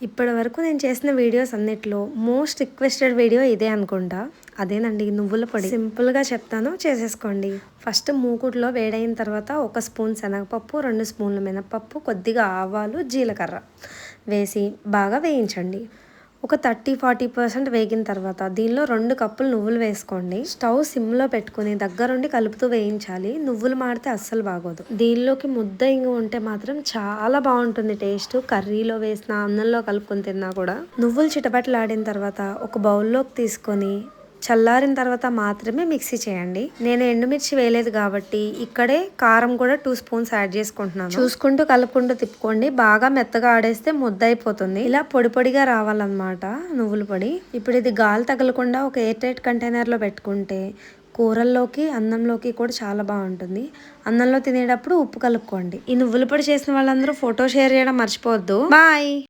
ఇప్పటి వరకు నేను చేసిన వీడియోస్ అన్నిట్లో మోస్ట్ రిక్వెస్టెడ్ వీడియో ఇదే అనుకుంటా. అదేనండి నువ్వుల పొడి. సింపుల్గా చెప్తాను, చేసేసుకోండి. ఫస్ట్ మూకుడులో వేడైన తర్వాత 1 స్పూన్ శనగపప్పు, 2 స్పూన్ల మినపప్పు, కొద్దిగా ఆవాలు, జీలకర్ర వేసి బాగా వేయించండి. ఒక 30-40% వేగిన తర్వాత దీనిలో 2 కప్పులు నువ్వులు వేసుకోండి. స్టవ్ సిమ్లో పెట్టుకుని దగ్గరుండి కలుపుతూ వేయించాలి. నువ్వులు మాడితే అస్సలు బాగోదు. దీనిలోకి ముద్ద ఇంగు ఉంటే మాత్రం చాలా బాగుంటుంది టేస్ట్. కర్రీలో వేసిన, అన్నంలో కలుపుకొని తిన్నా కూడా. నువ్వులు చిటపటలాడిన తర్వాత ఒక బౌల్లోకి తీసుకొని చల్లారిన తర్వాత మాత్రమే మిక్సీ చేయండి. నేను ఎండుమిర్చి వేయలేదు కాబట్టి ఇక్కడే కారం కూడా 2 స్పూన్స్ యాడ్ చేసుకుంటున్నాను. చూసుకుంటూ కలుపుకుంటూ తిప్పుకోండి. బాగా మెత్తగా ఆడేస్తే ముద్ద అయిపోతుంది. ఇలా పొడి పొడిగా రావాలన్నమాట నువ్వుల పొడి. ఇప్పుడు ఇది గాలి తగలకుండా ఒక ఎయిర్ టైట్ కంటైనర్లో పెట్టుకుంటే కూరల్లోకి, అన్నంలోకి కూడా చాలా బాగుంటుంది. అన్నంలో తినేటప్పుడు ఉప్పు కలుపుకోండి. ఈ నువ్వుల పొడి చేసిన వాళ్ళందరూ ఫోటో షేర్ చేయడం మర్చిపోవద్దు. బాయ్.